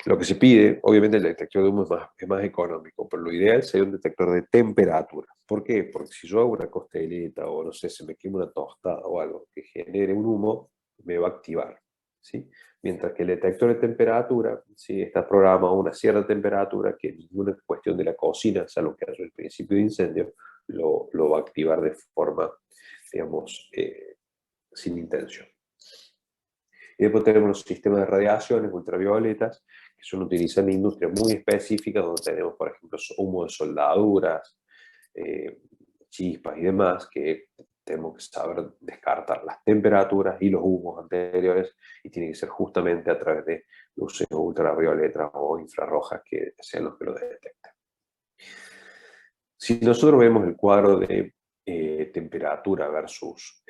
lo que se pide, obviamente el detector de humo es más económico, pero lo ideal sería un detector de temperatura. ¿Por qué? Porque si yo hago una costeleta o no sé, se me quema una tostada o algo que genere un humo, me va a activar, ¿sí? Mientras que el detector de temperatura, ¿sí? Está programado a una cierta temperatura que ninguna cuestión de la cocina, salvo que haya el principio de incendio, lo va a activar de forma, digamos, sin intención. Y después tenemos los sistemas de radiaciones ultravioletas, que son utilizados en industrias muy específicas, donde tenemos, por ejemplo, humo de soldaduras, chispas y demás, que tenemos que saber descartar las temperaturas y los humos anteriores, y tiene que ser justamente a través de luces ultravioletas o infrarrojas que sean los que lo detecten. Si nosotros vemos el cuadro de temperatura versus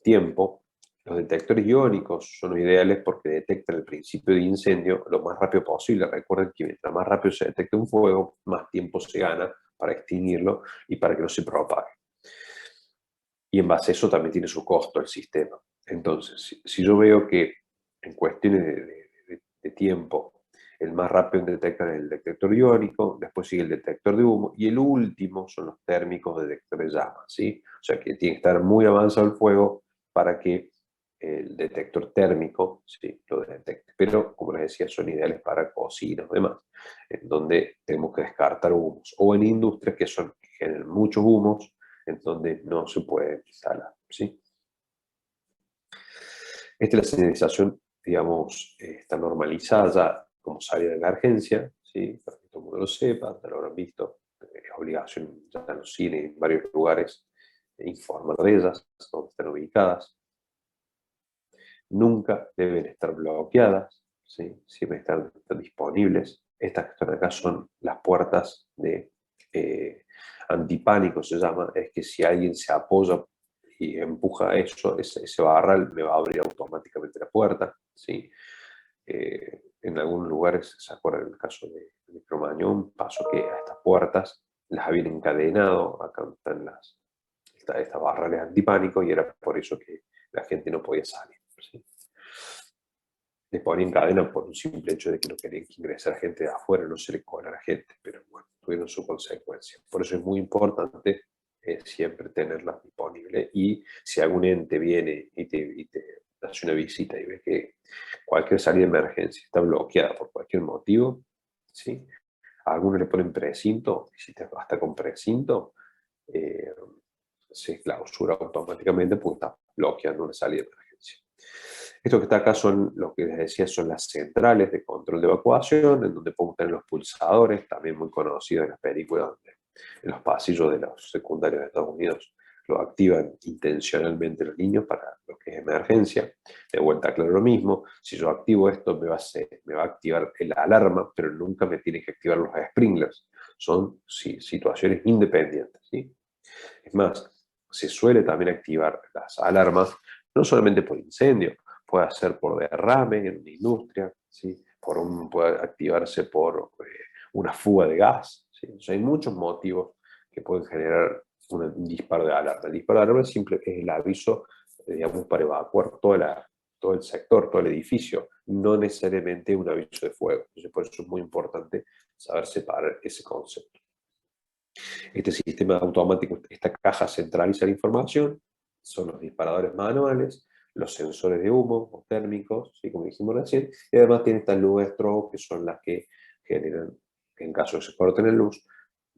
tiempo, los detectores iónicos son los ideales porque detectan el principio de incendio lo más rápido posible. Recuerden que mientras más rápido se detecte un fuego, más tiempo se gana para extinguirlo y para que no se propague. Y en base a eso también tiene su costo el sistema. Entonces, si yo veo que en cuestiones de tiempo, el más rápido en detectar es el detector iónico, después sigue el detector de humo, y el último son los térmicos detectores de llama, ¿sí? O sea que tiene que estar muy avanzado el fuego para que el detector térmico, ¿sí?, lo detecte. Pero, como les decía, son ideales para cocinas y demás, en donde tenemos que descartar humos. O en industrias que generan muchos humos, en donde no se puede instalar, ¿sí? Esta es la señalización digamos, está normalizada ya como salida de emergencia, ¿sí? Para que todo el mundo lo sepa, ya lo habrán visto, es obligación ya en los cines, en varios lugares, informar de ellas, donde están ubicadas. Nunca deben estar bloqueadas, ¿sí? Siempre están disponibles. Estas que están acá son las puertas de antipánico, se llama, es que si alguien se apoya y empuja eso, ese barral me va a abrir automáticamente la puerta, ¿sí? En algunos lugares, ¿se acuerdan el caso de Cromañón? Pasó que a estas puertas las habían encadenado, acá están estas barrales antipánico, y era por eso que la gente no podía salir, ¿sí? Les ponían cadena por un simple hecho de que no querían que ingresara gente de afuera, no se le colara gente, pero bueno, tuvieron su consecuencia. Por eso es muy importante siempre tenerlas disponibles, y si algún ente viene y te hace una visita y ve que cualquier salida de emergencia está bloqueada por cualquier motivo, ¿sí? A algunos le ponen precinto, y si te basta con precinto, se clausura automáticamente porque está bloqueando una salida de emergencia. Esto que está acá son, lo que les decía, son las centrales de control de evacuación, en donde podemos tener los pulsadores, también muy conocidos en las películas, donde en los pasillos de los secundarios de Estados Unidos lo activan intencionalmente los niños para lo que es emergencia. De vuelta, claro, lo mismo, si yo activo esto me va a activar la alarma, pero nunca me tiene que activar los sprinklers. Son situaciones independientes, ¿sí? Es más, se suele también activar las alarmas, no solamente por incendio, puede ser por derrame en una industria, ¿sí? Puede activarse por una fuga de gas, ¿sí? O sea, hay muchos motivos que pueden generar un disparo de alarma. El disparo de alarma es el aviso, digamos, para evacuar todo el sector, todo el edificio, no necesariamente un aviso de fuego. Entonces, por eso es muy importante saber separar ese concepto. Este sistema automático, esta caja centraliza la información, son los disparadores manuales, los sensores de humo o térmicos, ¿sí? Como dijimos recién, y además tiene estas luces strobo, que son las que generan, en caso de que se corten la luz,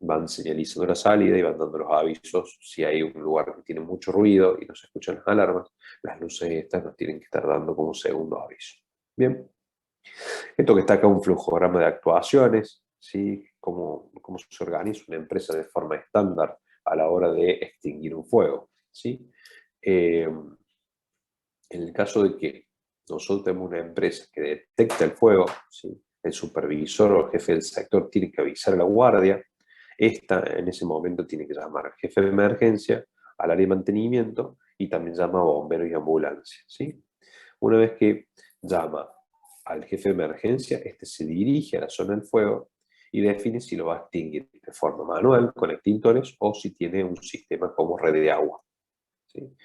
van señalizando la salida y van dando los avisos. Si hay un lugar que tiene mucho ruido y no se escuchan las alarmas, las luces estas nos tienen que estar dando como un segundo aviso. Bien. Esto que está acá, un flujograma de actuaciones, ¿sí? Cómo se organiza una empresa de forma estándar a la hora de extinguir un fuego, ¿sí? En el caso de que nosotros tenemos una empresa que detecta el fuego, ¿sí? El supervisor o el jefe del sector tiene que avisar a la guardia. Esta, en ese momento, tiene que llamar al jefe de emergencia, al área de mantenimiento, y también llama a bomberos y ambulancia, ¿sí? Una vez que llama al jefe de emergencia, este se dirige a la zona del fuego y define si lo va a extinguir de forma manual, con extintores, o si tiene un sistema como red de agua, ¿sí?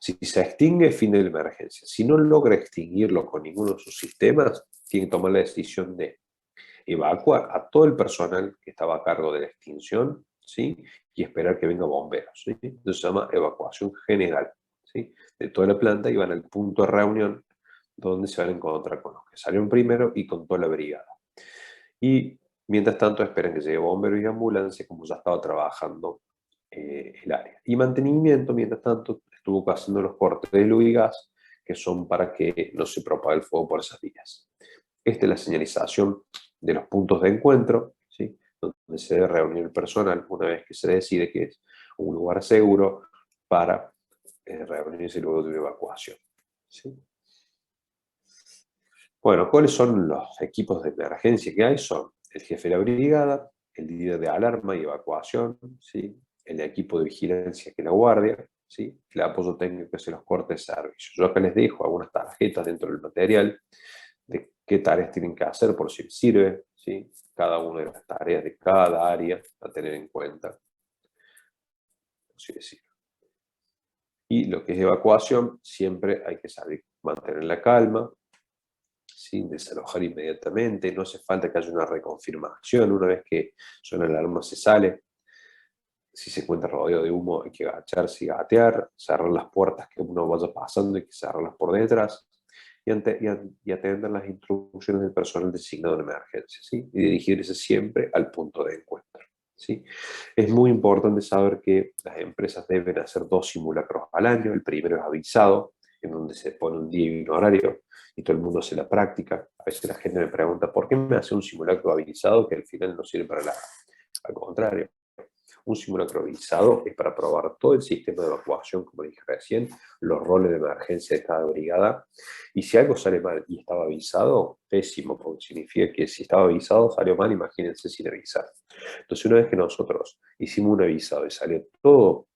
Si se extingue, fin de la emergencia. Si no logra extinguirlo con ninguno de sus sistemas, tiene que tomar la decisión de evacuar a todo el personal que estaba a cargo de la extinción, ¿sí? Y esperar que venga bomberos, ¿sí? Entonces se llama evacuación general, ¿sí? De toda la planta, y van al punto de reunión donde se van a encontrar con los que salieron primero y con toda la brigada. Y mientras tanto esperan que llegue bomberos y ambulancia, como ya estaba trabajando el área. Y mantenimiento, mientras tanto, estuvo haciendo los cortes de luz y gas, que son para que no se propague el fuego por esas vías. Esta es la señalización de los puntos de encuentro, ¿sí? Donde se debe reunir el personal una vez que se decide que es un lugar seguro para reunirse luego de una evacuación, ¿sí? Bueno, ¿cuáles son los equipos de emergencia que hay? Son el jefe de la brigada, el líder de alarma y evacuación, ¿sí? El equipo de vigilancia, que es la guardia, ¿sí? El apoyo técnico, que es los cortes de servicio. Yo acá les dejo algunas tarjetas dentro del material de qué tareas tienen que hacer, por si les sirve, ¿sí? Cada una de las tareas de cada área a tener en cuenta, por si les sirve. Y lo que es evacuación, siempre hay que saber mantener la calma, sin desalojar inmediatamente, no hace falta que haya una reconfirmación. Una vez que suena la alarma se sale. Si se encuentra rodeado de humo, hay que agacharse y gatear, cerrar las puertas que uno vaya pasando, hay que cerrarlas por detrás, y atender las instrucciones del personal designado en emergencia, ¿sí? Y dirigirse siempre al punto de encuentro, ¿sí? Es muy importante saber que las empresas deben hacer 2 simulacros al año. El primero es avisado, en donde se pone un día y un horario y todo el mundo hace la práctica. A veces la gente me pregunta, ¿por qué me hace un simulacro avisado que al final no sirve para nada? Al contrario, un simulacro avisado es para probar todo el sistema de evacuación, como dije recién, los roles de emergencia de cada brigada, y si algo sale mal y estaba avisado, pésimo, porque significa que si estaba avisado salió mal, imagínense sin avisar. Entonces, una vez que nosotros hicimos un avisado y salió todo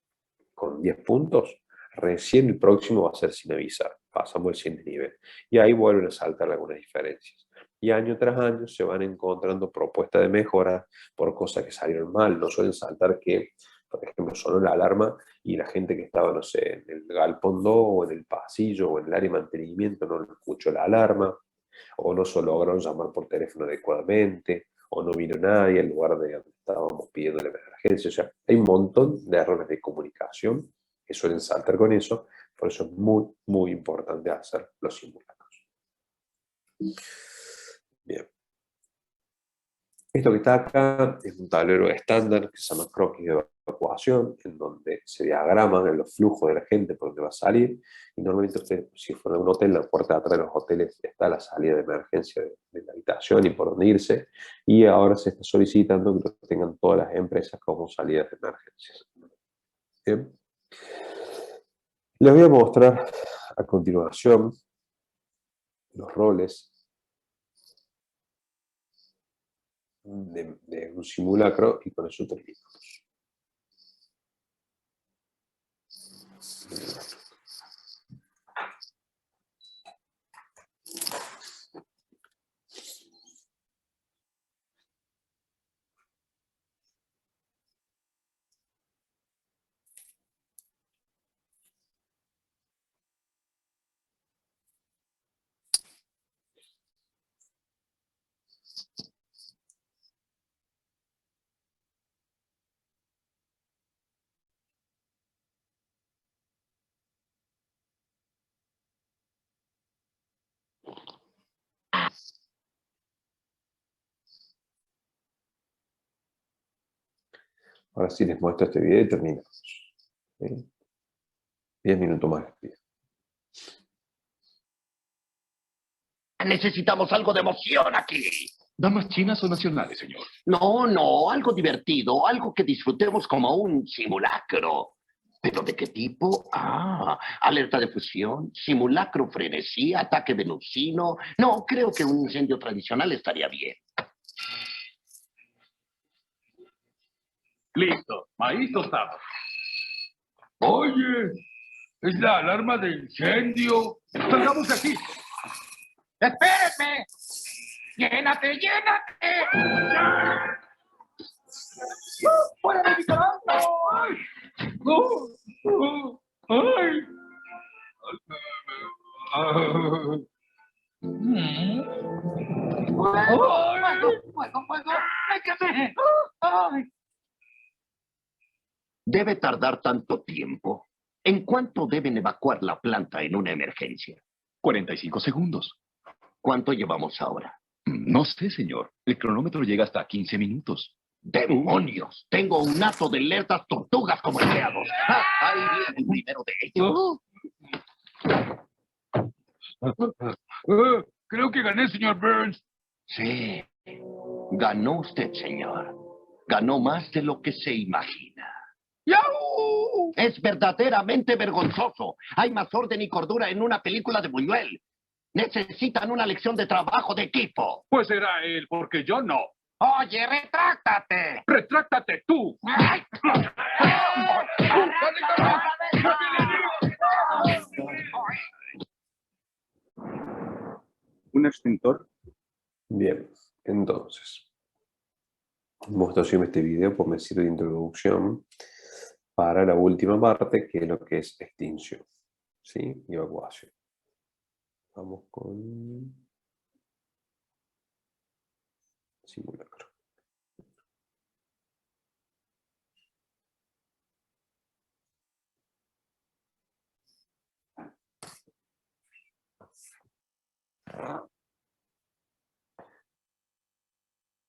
con 10 puntos, recién el próximo va a ser sin avisar, pasamos el siguiente nivel, y ahí vuelven a saltar algunas diferencias. Y año tras año se van encontrando propuestas de mejora por cosas que salieron mal. No suelen saltar que, por ejemplo, sonó la alarma y la gente que estaba, no sé, en el galpón 2 o en el pasillo o en el área de mantenimiento no escuchó la alarma, o no se lograron llamar por teléfono adecuadamente, o no vino nadie al lugar de donde estábamos pidiendo la emergencia. O sea, hay un montón de errores de comunicación que suelen saltar con eso, por eso es muy, muy importante hacer los simulacros. Bien. Esto que está acá es un tablero estándar que se llama croquis de evacuación, en donde se diagraman los flujos de la gente por donde va a salir. Y normalmente usted, si fuera un hotel, la puerta de atrás de los hoteles está la salida de emergencia de la habitación y por dónde irse. Y ahora se está solicitando que lo tengan todas las empresas como salidas de emergencias. Bien. Les voy a mostrar a continuación los roles de un simulacro y con eso terminamos. Ahora sí les muestro este video y terminamos. ¿Sí? 10 minutos más. Necesitamos algo de emoción aquí. ¿Damas chinas o nacionales, señor? No, no, algo divertido, algo que disfrutemos como un simulacro. ¿Pero de qué tipo? Ah, alerta de fusión, simulacro frenesí, ataque venusino. No, creo que un incendio tradicional estaría bien. Listo, maíz tostado. Oye, es la alarma de incendio. ¡Salgamos de aquí! ¡Espérenme! ¡Llénate, llénate! ¡Fuera de mi carácter! ¡Ay! ¡Ay! ¡Fuego! ¡Déjame! ¡Ay! ¿Debe tardar tanto tiempo? ¿En cuánto deben evacuar la planta en una emergencia? 45 segundos. ¿Cuánto llevamos ahora? No sé, señor. El cronómetro llega hasta 15 minutos. ¡Demonios! Tengo un hato de alertas tortugas como empleados. ¡Ah! Ahí viene el primero de ellos. Creo que gané, señor Burns. Sí. Ganó usted, señor. Ganó más de lo que se imagina. ¡Yahoo! Es verdaderamente vergonzoso. Hay más orden y cordura en una película de Buñuel. Necesitan una lección de trabajo de equipo. Pues era él, porque yo no. Oye, retráctate. ¡Retráctate tú! ¡Ay! Un extintor. Bien, entonces, muestro siempre este video porque me sirve de introducción para la última parte, que es lo que es extinción, ¿sí? Y evacuación. Vamos con simulacro.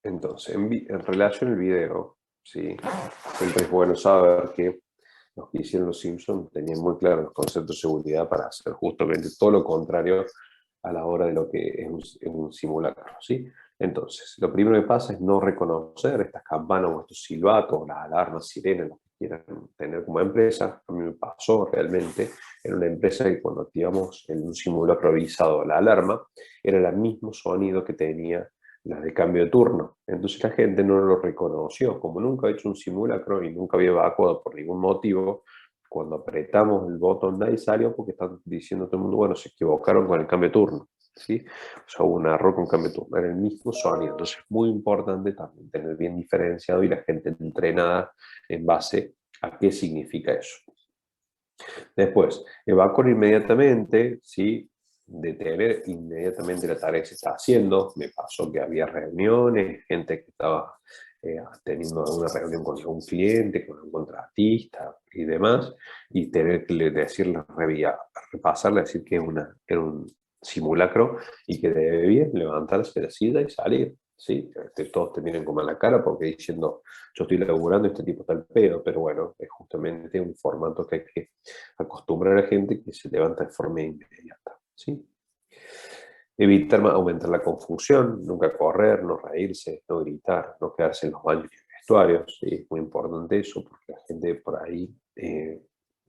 Entonces, en relación al video, ¿sí? Siempre es bueno saber que los que hicieron los Simpsons tenían muy claros los conceptos de seguridad para hacer justamente todo lo contrario a la hora de lo que es un simulacro, ¿sí? Entonces, lo primero que pasa es no reconocer estas campanas o estos silbatos, las alarmas, sirenas, lo que quieran tener como empresa. A mí me pasó realmente en una empresa que cuando activamos en un simulacro avisado la alarma, era el mismo sonido que tenía la de cambio de turno. Entonces la gente no lo reconoció. Como nunca había hecho un simulacro y nunca había evacuado por ningún motivo, cuando apretamos el botón nadie salió porque están diciendo todo el mundo, bueno, se equivocaron con el cambio de turno, ¿sí? O sea, hubo un error con cambio de turno, era el mismo sonido. Entonces es muy importante también tener bien diferenciado y la gente entrenada en base a qué significa eso. Después, evacuar inmediatamente, ¿sí? Detener inmediatamente la tarea que se está haciendo. Me pasó que había reuniones, gente que estaba teniendo una reunión con un cliente, con un contratista y demás, y tener que decirle, repasarle, decir que era un simulacro y que debía levantarse de la silla y salir. ¿Sí? Todos te miran como en la cara porque diciendo, yo estoy laburando, este tipo está al pedo, pero bueno, es justamente un formato que hay que acostumbrar a la gente que se levanta de forma inmediata, ¿sí? Evitar aumentar la confusión, nunca correr, no reírse, no gritar, no quedarse en los baños y vestuarios, ¿sí? Es muy importante eso porque la gente por ahí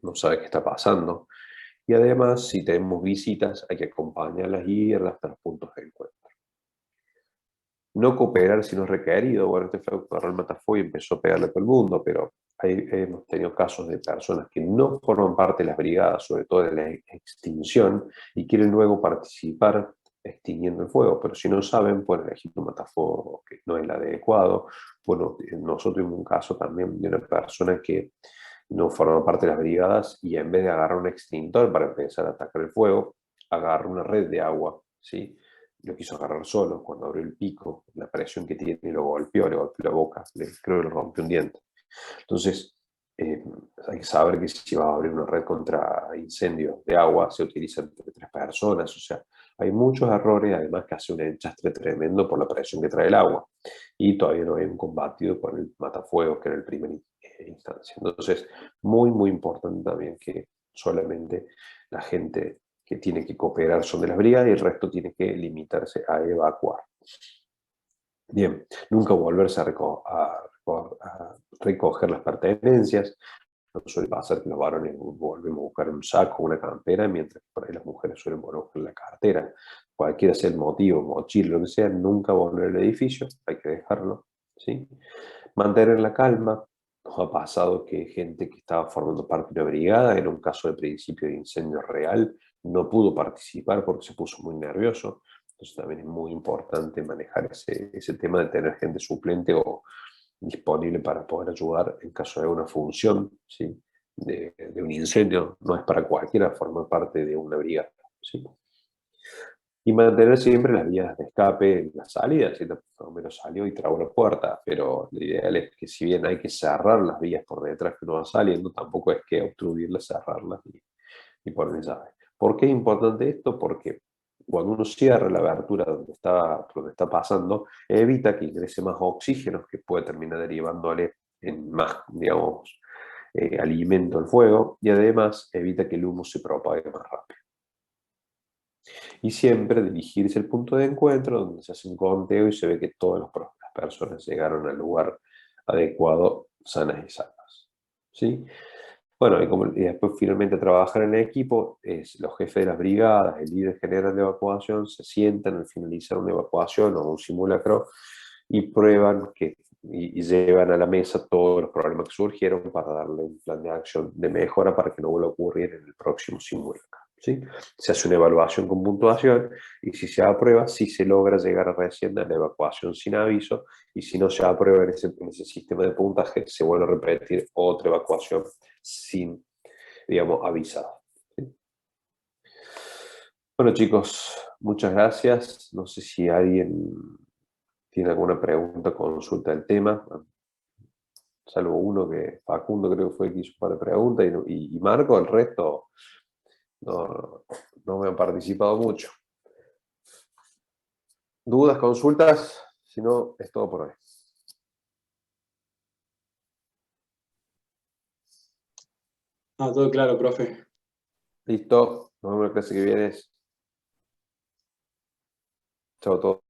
no sabe qué está pasando. Y además, si tenemos visitas, hay que acompañarlas y guiarlas hasta los puntos de encuentro. No cooperar si no es requerido. Bueno, este fue agarró el matafuego y empezó a pegarle a todo el mundo, pero hemos tenido casos de personas que no forman parte de las brigadas, sobre todo de la extinción, y quieren luego participar extinguiendo el fuego, pero si no saben, pueden elegir un matafuego que no es el adecuado. Bueno, nosotros tuvimos un caso también de una persona que no forma parte de las brigadas y en vez de agarrar un extintor para empezar a atacar el fuego, agarra una red de agua, ¿sí? Lo quiso agarrar solo. Cuando abrió el pico, la presión que tiene, lo golpeó, le golpeó la boca, creo que le rompió un diente. Entonces, hay que saber que si va a abrir una red contra incendios de agua, se utiliza entre 3 personas, o sea, hay muchos errores, además que hace un enchastre tremendo por la presión que trae el agua, y todavía no habían combatido con el matafuegos, que era el primer instancia. Entonces, muy, muy importante también que solamente la gente que tiene que cooperar son de las brigadas y el resto tiene que limitarse a evacuar. Bien, nunca volverse a recoger las pertenencias. No suele pasar que los varones volvemos a buscar un saco, una campera, mientras que por ahí las mujeres suelen buscar la cartera. Cualquiera sea el motivo, mochila, lo que sea, nunca volver al edificio, hay que dejarlo, ¿sí? Mantener la calma. Nos ha pasado que gente que estaba formando parte de una brigada, en un caso de principio de incendio real, no pudo participar porque se puso muy nervioso. Entonces también es muy importante manejar ese tema de tener gente suplente o disponible para poder ayudar en caso de una función, ¿sí? de un incendio. No es para cualquiera formar parte de una brigada, ¿sí? Y mantener siempre las vías de escape en la salida, ¿sí? Por lo menos salió y trabó la puerta, pero lo ideal es que si bien hay que cerrar las vías por detrás que uno va saliendo, tampoco es que obstruirlas, cerrarlas y poner llave. ¿Por qué es importante esto? Porque cuando uno cierra la abertura donde está pasando, evita que ingrese más oxígeno que puede terminar derivándole en más, digamos, alimento al fuego, y además evita que el humo se propague más rápido. Y siempre dirigirse al punto de encuentro donde se hace un conteo y se ve que todas las personas llegaron al lugar adecuado, sanas y salvas, ¿sí? Bueno, y después finalmente trabajar en equipo, los jefes de las brigadas, el líder general de evacuación, se sientan al finalizar una evacuación o un simulacro y prueban y llevan a la mesa todos los problemas que surgieron para darle un plan de acción de mejora para que no vuelva a ocurrir en el próximo simulacro, ¿sí? Se hace una evaluación con puntuación y si se aprueba, si se logra llegar a recién a la evacuación sin aviso, y si no se aprueba en ese sistema de puntaje, se vuelve a repetir otra evacuación sin, digamos, avisado, ¿sí? Bueno, chicos, muchas gracias. No sé si alguien tiene alguna pregunta o consulta del tema, salvo uno que Facundo creo que fue el que hizo un par de preguntas y Marco, el resto no me han participado mucho. ¿Dudas, consultas? Si no, es todo por hoy. Ah, todo claro, profe. Listo, nos vemos en la clase que viene. Chao a todos.